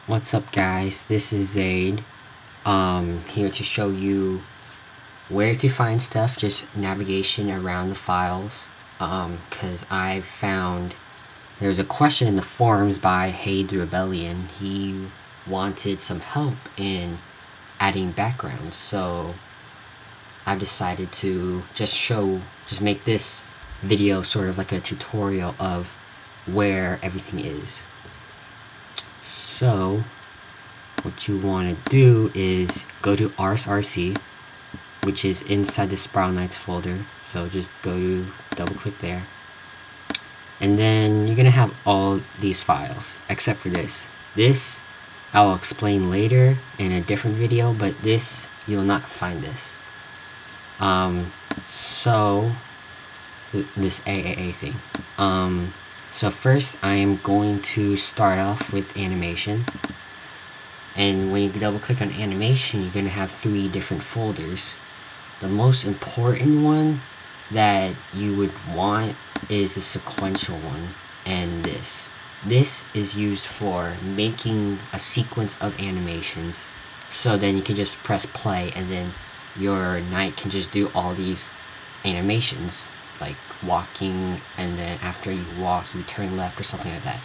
What's up, guys? This is Zaid. Here to show you where to find stuff, just navigation around the files. Cause I found there's a question in the forums by Hadesrebellion. He wanted some help in adding backgrounds, so I decided to just make this video sort of like a tutorial of where everything is. So what you want to do is go to rsrc, which is inside the Spiral Knights folder. So just double click there, and then you're gonna have all these files except for this I'll explain later in a different video, but this you'll not find this. So this AAA thing. So first I am going to start off with animation, and when you double click on animation, you're gonna have 3 different folders. The most important one that you would want is the sequential one, and this is used for making a sequence of animations, so then you can just press play and then your knight can just do all these animations, like walking, and then after you walk you turn left or something like that.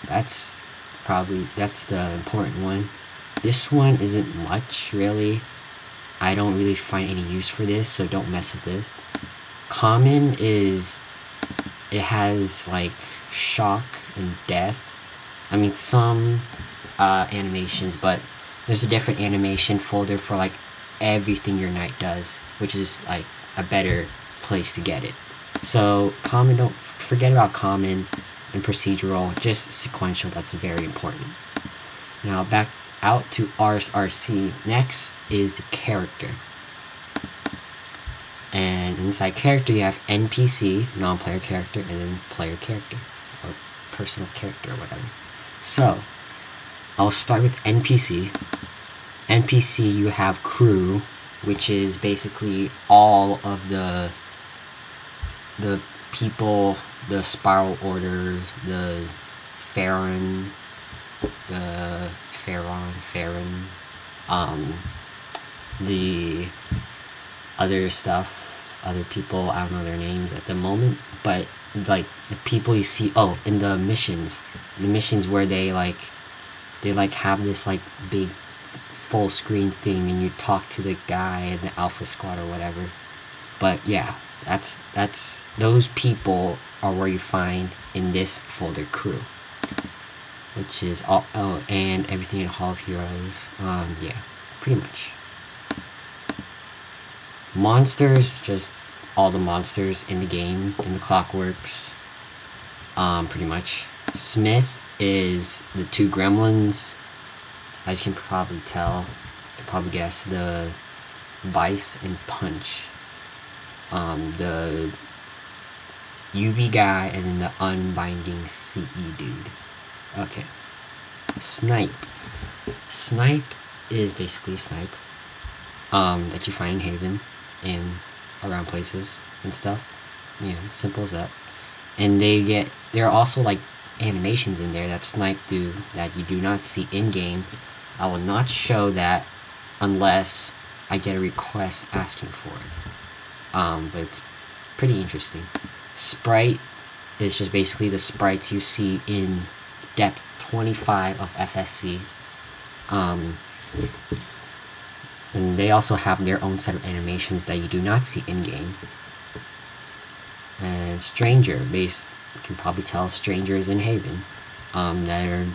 That's the important one. This one isn't much really. I don't really find any use for this, so don't mess with this. Common is, it has like shock and death. I mean some animations, but there's a different animation folder for like everything your knight does, which is like a better place to get it. So common, don't forget about common and procedural, just sequential. That's very important. Now back out to rsrc. Next is the character, and inside character you have NPC, non-player character, and then player character or personal character or whatever. So I'll start with NPC. NPC, you have crew, which is basically all of the people, the Spiral Order, the Farron, the other stuff, other people, I don't know their names at the moment, but like the people you see, in the missions where they have this like big full screen thing and you talk to the guy in the Alpha Squad or whatever. But yeah, that's those people are where you find in this folder crew, which is all, and everything in Hall of Heroes. Yeah, pretty much. Monsters, just all the monsters in the game, in the Clockworks, pretty much. Smith is the 2 gremlins. As you can probably tell, you can probably guess, the Vice and Punch. The UV guy, and then the unbinding CE dude. Okay. Snipe. Snipe is basically a snipe that you find in Haven and around places and stuff. You know, simple as that. And there are also like animations in there that snipe do that you do not see in game. I will not show that unless I get a request asking for it. But it's pretty interesting. Sprite is just basically the sprites you see in depth 25 of FSC. And they also have their own set of animations that you do not see in game. And Stranger, you can probably tell strangers in Haven that are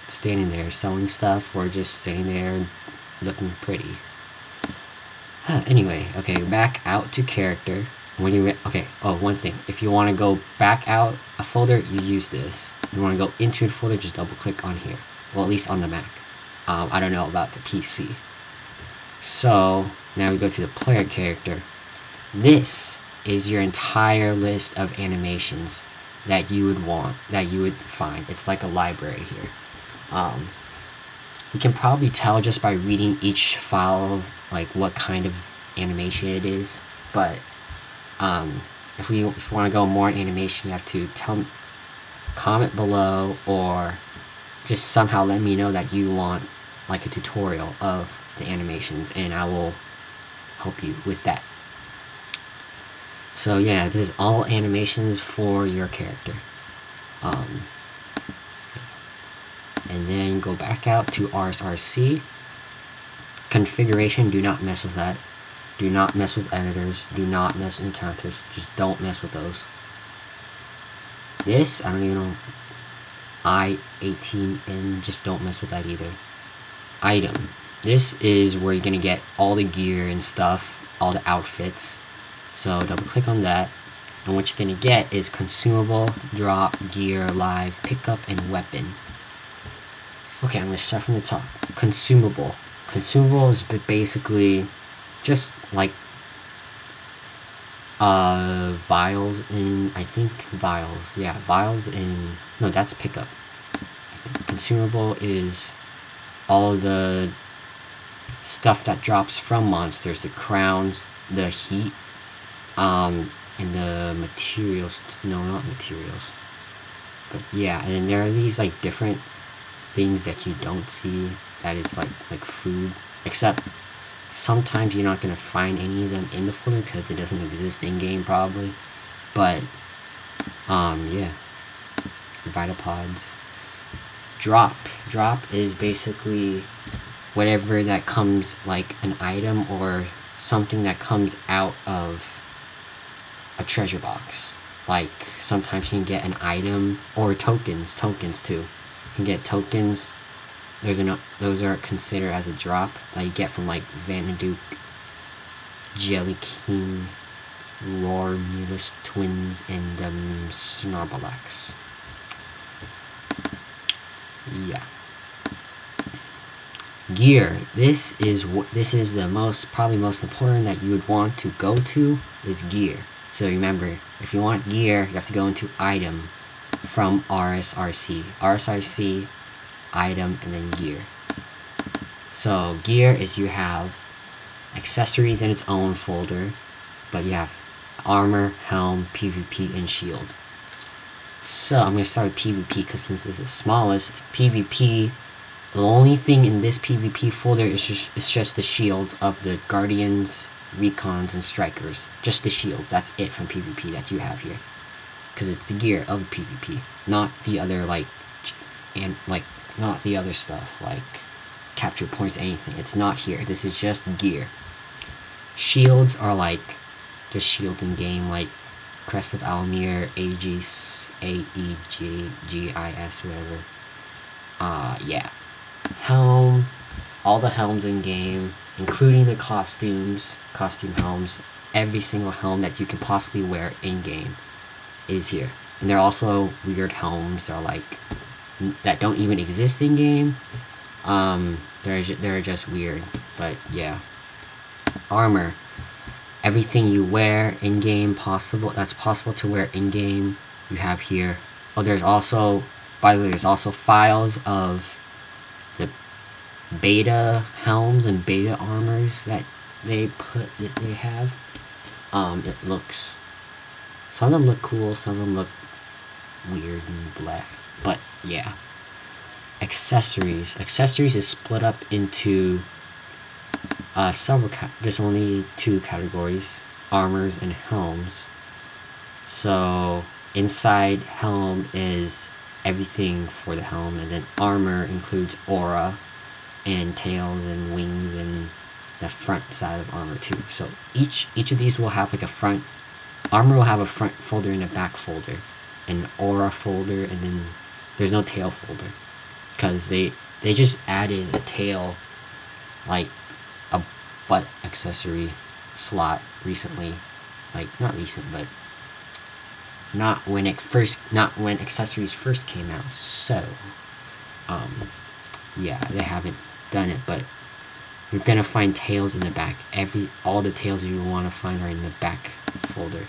standing there selling stuff or just standing there looking pretty. Anyway, okay, back out to character. When you one thing, if you want to go back out a folder, you use this. If you want to go into a folder, just double click on here. Well, at least on the Mac. I don't know about the PC. So now we go to the player character. This is your entire list of animations that you would find. It's like a library here. You can probably tell just by reading each file like what kind of animation it is, but if you want to go more in animation, you have to comment below or just somehow let me know that you want like a tutorial of the animations, and I will help you with that. So yeah, this is all animations for your character. And then go back out to RSRC. Configuration, do not mess with that. Do not mess with editors. Do not mess with encounters. Just don't mess with those. This, I don't even know. I-18, and just don't mess with that either. Item. This is where you're going to get all the gear and stuff, all the outfits. So double click on that. And what you're going to get is consumable, drop, gear, live, pickup, and weapon. Okay, I'm going to start from the top. Consumable. Consumable is basically just like vials in, I think vials. Yeah, vials in, no, that's pickup. I think consumable is all the stuff that drops from monsters, the crowns, the heat, and the materials. No, not materials. But yeah, and then there are these like different things that you don't see that it's like food, except sometimes you're not going to find any of them in the folder because it doesn't exist in game probably. But yeah, Vitapods. Drop is basically whatever that comes, like an item or something that comes out of a treasure box. Like sometimes you can get an item, or tokens too. You can get tokens. Those are considered as a drop that you get from like Vanaduke, Jelly King, Romulus Twins, and Snarlax. Yeah. Gear. This is the probably most important that you would want to go to is gear. So remember, if you want gear, you have to go into item from RSRC. RSRC, item, and then gear. So gear is you have accessories in its own folder, but you have armor, helm, PvP, and shield. So I'm going to start with PvP because since it's the smallest, PvP, the only thing in this PvP folder is just the shields of the Guardians, Recons, and Strikers. Just the shields. That's it from PvP that you have here. Because it's the gear of PvP, not the other not the other stuff like capture points, anything. It's not here. This is just gear. Shields are like just shields in game, like Crest of Almir, Aegis, AEGGIS, whatever. Yeah. Helm, all the helms in game, including the costume helms. Every single helm that you can possibly wear in game is here. And there are also weird helms that are like that don't even exist in game. They're just weird, but yeah. Armor, everything you wear in game that's possible to wear in game, you have here. Oh, there's also, by the way, there's also files of the beta helms and beta armors that they have. It looks, some of them look cool, some of them look weird and black, but yeah. Accessories is split up into there's only two categories, armors and helms. So inside helm is everything for the helm, and then armor includes aura and tails and wings and the front side of armor too. So each of these will have like a front, armor will have a front folder and a back folder, an aura folder, and then there's no tail folder because they just added a tail, like a butt accessory slot recently. Like not recent, but not when accessories first came out. So yeah, they haven't done it, but you're gonna find tails in the back. All the tails you want to find are in the back folder.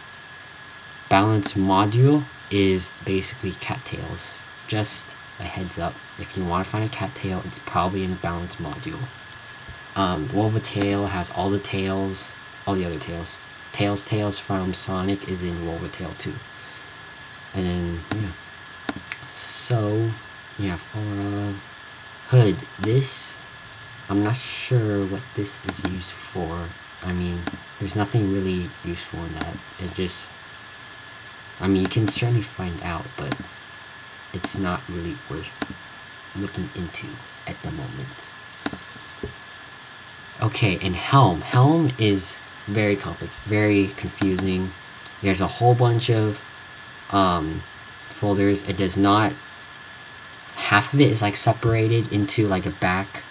Balance module is basically cattails. Just a heads up, if you want to find a cattail, it's probably in balance module. Wolvatail has all the tails, all the other tails. Tails from Sonic is in Wolvatail too. And then yeah. So You have aura. Hood. This, I'm not sure what this is used for. I mean, there's nothing really useful in that. It just, I mean, you can certainly find out, but it's not really worth looking into at the moment. Okay, and helm. Helm is very complex, very confusing. There's a whole bunch of folders. It does not, half of it is like separated into like a back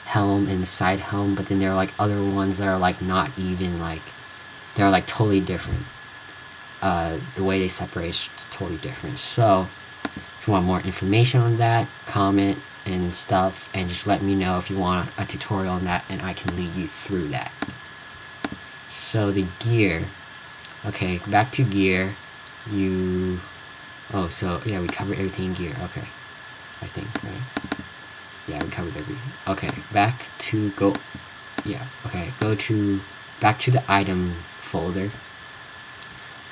helm and side helm, but then there are like other ones that are like not even like, they're like totally different. The way they separate is totally different. So if you want more information on that, comment and stuff, and just let me know if you want a tutorial on that, and I can lead you through that. So the gear. Okay, back to gear. Oh, so yeah, we covered everything in gear. Okay, I think, right? Yeah, we covered everything. Okay, back to go. Yeah, okay, back to the item folder.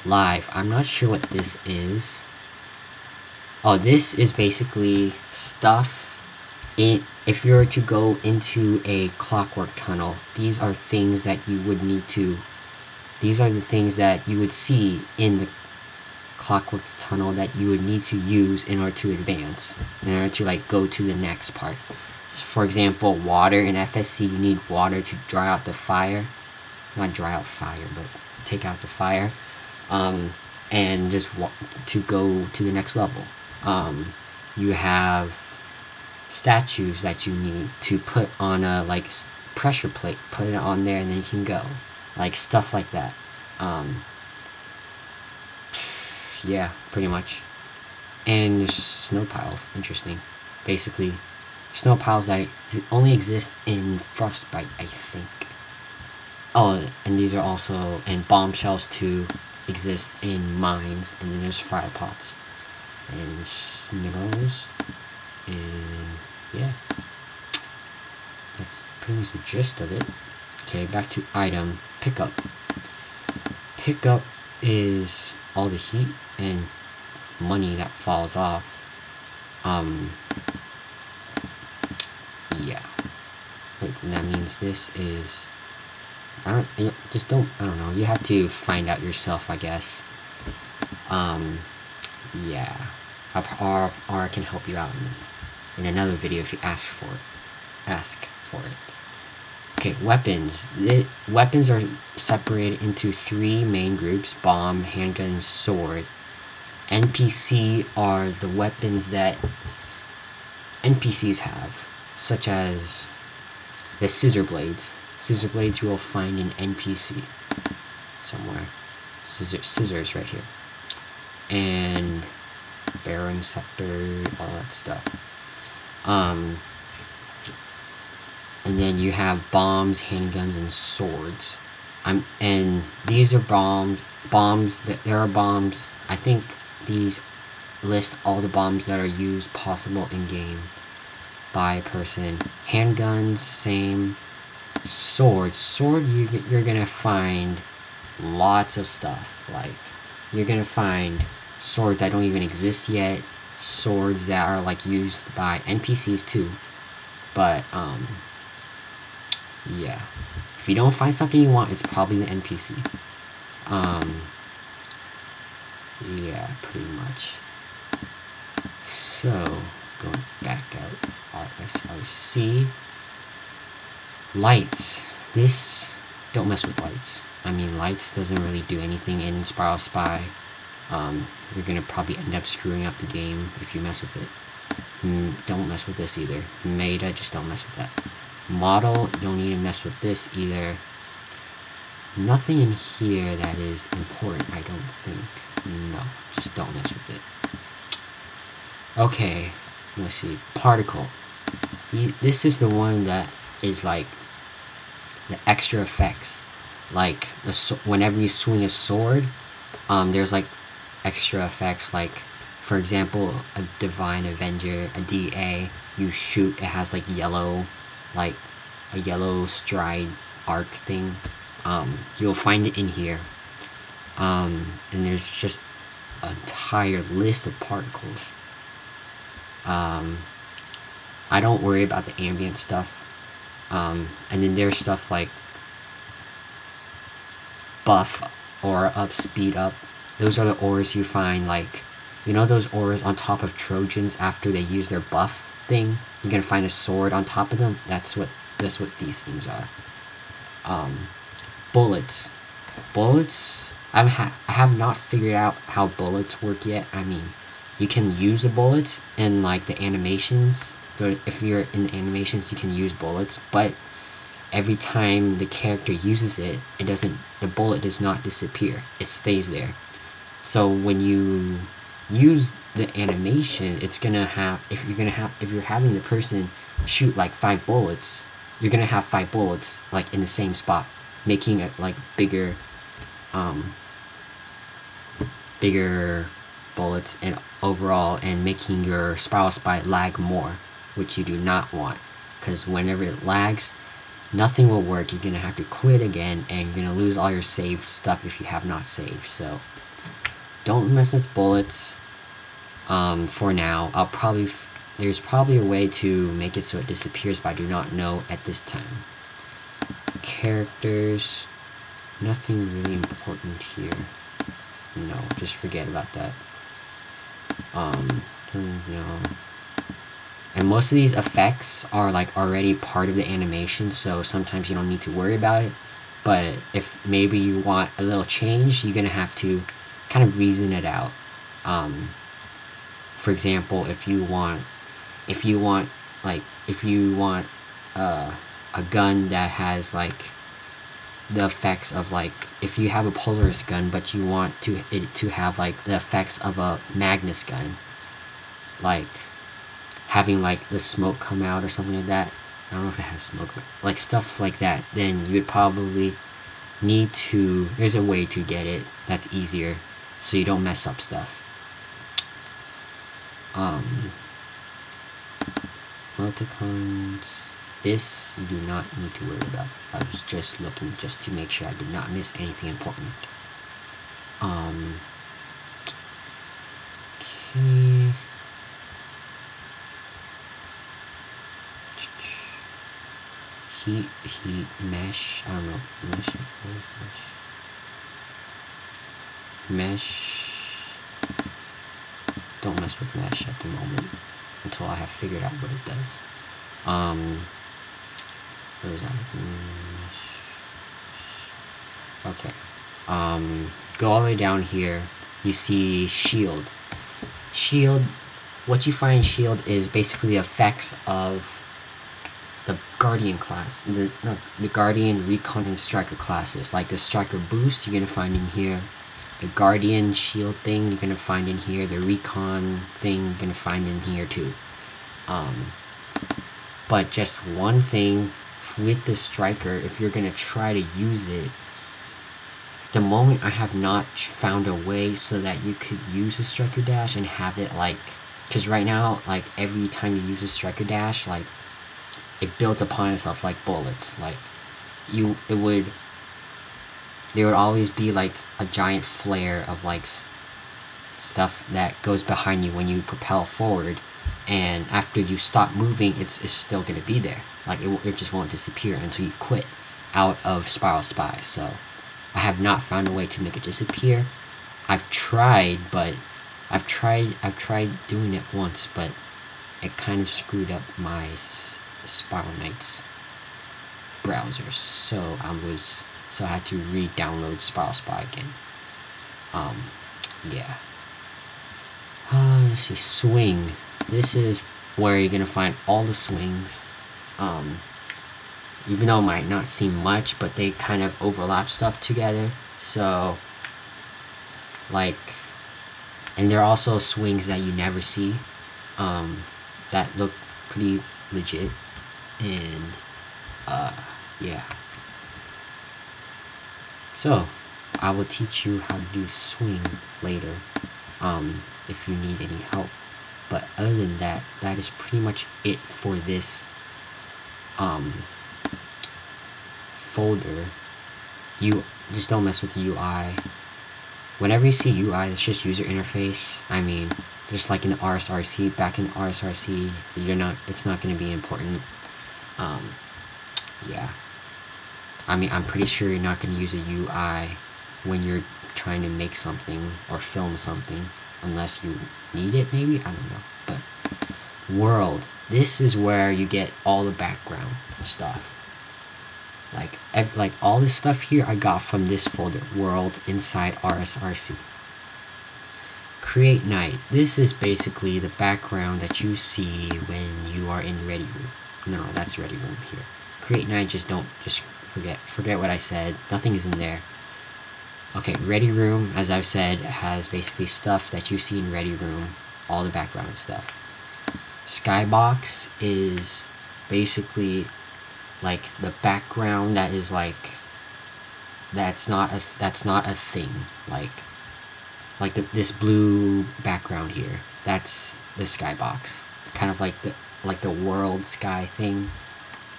Live. I'm not sure what this is. Oh, this is basically stuff. If you were to go into a clockwork tunnel, these are things that you would need to. These are the things that you would see in the clockwork tunnel that you would need to use in order to advance, in order to like go to the next part. So for example, water in FSC, you need water to dry out the fire. Not dry out fire, but take out the fire. And just to go to the next level. You have statues that you need to put on a like pressure plate, put it on there, and then you can go, like stuff like that. Yeah, pretty much. And there's snow piles. Interesting. Basically, snow piles that only exist in Frostbite, I think. Oh, and these are also, and bombshells too exist in mines, and then there's fire pots and minerals, and yeah, that's pretty much the gist of it. Okay, back to item pickup. Pickup is all the heat and money that falls off. Yeah, wait, and that means this is, I don't know, you have to find out yourself, I guess. Yeah, or I can help you out in another video if you ask for it. Okay, weapons. Weapons are separated into 3 main groups: bomb, handgun, sword. NPC are the weapons that NPCs have, such as the scissor blades. Scissor blades you will find in NPC somewhere. Scissors right here. And Baron Scepter, all that stuff. And then you have bombs, handguns, and swords. And these are bombs. There are bombs. I think these list all the bombs that are used possible in game by a person. Handguns, same. Sword, you're gonna find lots of stuff. Like, you're gonna find swords that don't even exist yet, swords that are like used by NPCs too, but yeah, if you don't find something you want, it's probably the NPC. Yeah, pretty much. So going back out, RSRC. Lights. This, don't mess with lights. I mean, lights doesn't really do anything in Spiral Spy. You're gonna probably end up screwing up the game if you mess with it. Don't mess with this either. Meta, just don't mess with that. Model, don't need to mess with this either. Nothing in here that is important, I don't think. No, just don't mess with it. Okay, let's see. Particle. This is the one that is like the extra effects. Like whenever you swing a sword, there's like extra effects. Like, for example, a Divine Avenger, a DA, you shoot, it has like yellow, like a yellow stride arc thing. You'll find it in here. And there's just an entire list of particles. I don't worry about the ambient stuff. And then there's stuff like buff or up, speed up. Those are the ores you find, like, you know those ores on top of Trojans after they use their buff thing? You're gonna find a sword on top of them. That's what these things are. Bullets. Bullets, I have not figured out how bullets work yet. I mean, you can use the bullets in like the animations. If you're in the animations, you can use bullets, but every time the character uses it, the bullet does not disappear. It stays there. So when you use the animation, it's gonna have, if you're having the person shoot like 5 bullets, you're gonna have 5 bullets like in the same spot, making it like bigger bullets and overall, and making your Spiral Spy lag more, which you do not want, because whenever it lags, nothing will work. You're gonna have to quit again, and you're gonna lose all your saved stuff if you have not saved. So don't mess with bullets for now. There's probably a way to make it so it disappears, but I do not know at this time. Characters, nothing really important here. No, just forget about that. No. And most of these effects are like already part of the animation, so sometimes you don't need to worry about it. But if maybe you want a little change, you're gonna have to kind of reason it out. For example, if you want a gun that has like the effects of, like, if you have a Polaris gun but you want it to have like the effects of a Magnus gun, like having like the smoke come out or something like that. I don't know if it has smoke, but like stuff like that, then you would probably need to, there's a way to get it that's easier so you don't mess up stuff. Emoticons, this you do not need to worry about. I was just looking just to make sure I did not miss anything important. Okay. Heat, mesh, I don't know, mesh, don't mess with mesh at the moment, until I have figured out what it does. Where is that? Okay, go all the way down here, you see shield. Shield, what you find in shield is basically the effects of the Guardian class, the Guardian, Recon, and Striker classes. Like the Striker boost, you're gonna find in here. The Guardian shield thing, you're gonna find in here. The Recon thing, you're gonna find in here too. But just one thing with the Striker, if you're gonna try to use it, at the moment I have not found a way so that you could use a Striker dash and have it like, because right now, like every time you use a Striker dash, like it builds upon itself like bullets. Like there would always be like a giant flare of like stuff that goes behind you when you propel forward, and after you stop moving, it's still gonna be there. Like it just won't disappear until you quit out of Spiral Spy. So I have not found a way to make it disappear. I've tried doing it once, but it kind of screwed up my Spiral Knights browser, so I had to re-download Spiral Spy again. Yeah. Let's see, swing. This is where you're gonna find all the swings. Even though it might not seem much, but they kind of overlap stuff together. So, like, and there are also swings that you never see, that look pretty legit. And yeah, so I will teach you how to do swing later, if you need any help. But other than that, that is pretty much it for this folder. You just don't mess with the UI. Whenever you see UI, it's just user interface. I mean, just like in the RSRC. Back in the RSRC, it's not going to be important. Yeah, I mean, I'm pretty sure you're not going to use a UI when you're trying to make something or film something, unless you need it, maybe, I don't know. But world, this is where you get all the background stuff. Like all this stuff here I got from this folder, world, inside RSRC. Create night. This is basically the background that you see when you are in ready room. No, that's ready room here. Create night, just forget what I said. Nothing is in there. Okay, ready room, as I've said, has basically stuff that you see in ready room, all the background stuff. Skybox is basically like the background that is like that's not a thing, like this blue background here, that's the skybox, kind of like the world sky thing,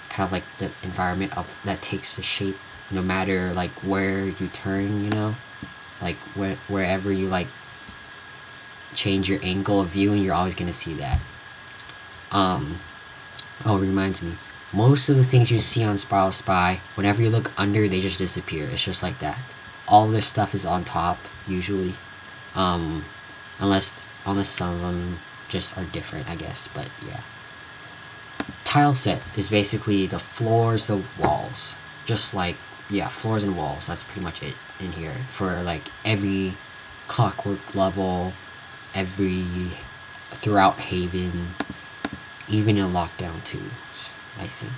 kind of like the environment of that takes the shape no matter like where you turn, you know, like wherever you like change your angle of viewing, you're always gonna see that. Oh, it reminds me, most of the things you see on Spiral Spy, whenever you look under, they just disappear. It's just like that. All this stuff is on top usually, unless some of them just are different, I guess. But yeah, tile set is basically the floors, the walls, just like, yeah, floors and walls. That's pretty much it in here for like every clockwork level, throughout Haven, even in Lockdown 2, I think.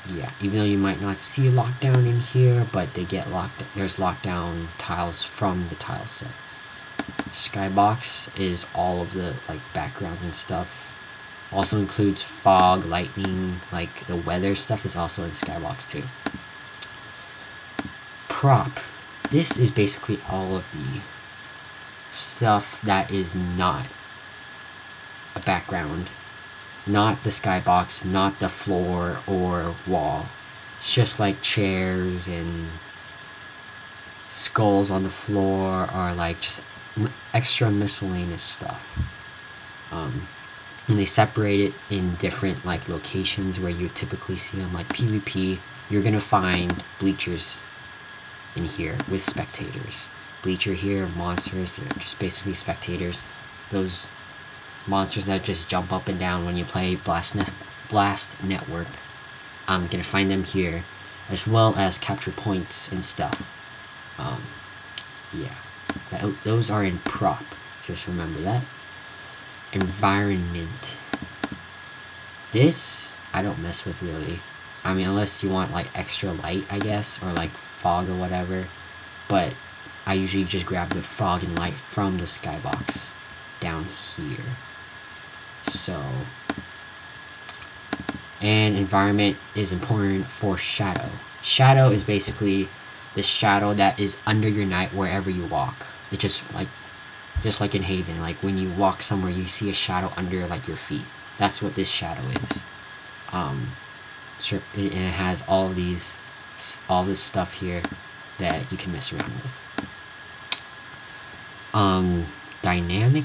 Yeah, even though you might not see Lockdown in here, but they get there's Lockdown tiles from the tile set. Skybox is all of the like background and stuff. Also includes fog, lightning, like the weather stuff is also in Skybox too. Prop. This is basically all of the stuff that is not a background. Not the skybox, not the floor or wall. It's just like chairs and skulls on the floor, or like just extra miscellaneous stuff. And they separate it in different like locations where you typically see them. Like PvP, you're gonna find bleachers in here with spectators. Bleacher here, monsters, they're just basically spectators. Those monsters that just jump up and down when you play Blast Network. I'm gonna find them here, as well as capture points and stuff. Yeah, those are in prop. Just remember that. Environment. This I don't mess with really. I mean, unless you want like extra light, I guess, or like fog or whatever. But I usually just grab the fog and light from the skybox down here. So, and environment is important for shadow. Shadow is basically the shadow that is under your night wherever you walk. It's just like in Haven, like when you walk somewhere, you see a shadow under like your feet. That's what this shadow is. Sure, and it has all this stuff here that you can mess around with. Dynamic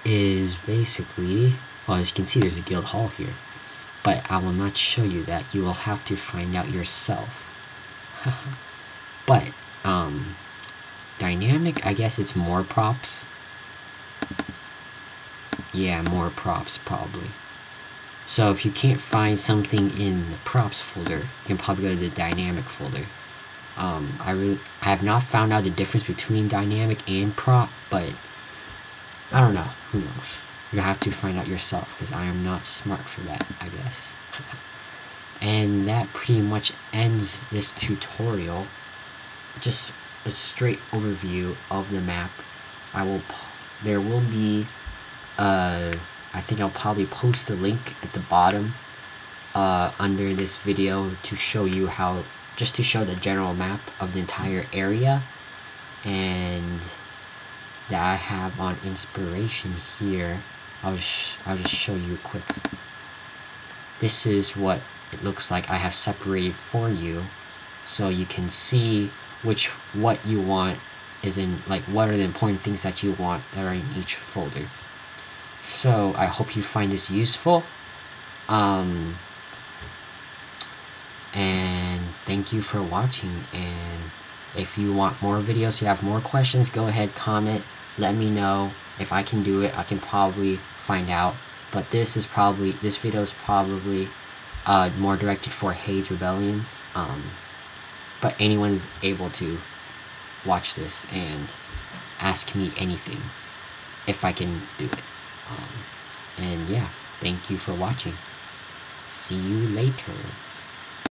is basically, well, as you can see, there's a guild hall here, but I will not show you that. You will have to find out yourself. But dynamic, I guess it's more props. Yeah, more props probably. So if you can't find something in the props folder, you can probably go to the dynamic folder. I have not found out the difference between dynamic and prop, but I don't know. Who knows? You have to find out yourself, because I am not smart for that, I guess. And that pretty much ends this tutorial. Just a straight overview of the map. There will be, I think I'll probably post a link at the bottom under this video to show you how, just to show the general map of the entire area, and that I have on inspiration here. I'll just show you quick. This is what it looks like I have separated for you, so you can see what you want is in, like, what are the important things that you want that are in each folder. So I hope you find this useful. And thank you for watching. And if you want more videos, you have more questions, go ahead, comment, let me know. If I can do it, I can probably find out. But this video is probably more directed for Hadesrebellion. But anyone's able to watch this and ask me anything if I can do it. And yeah, thank you for watching. See you later.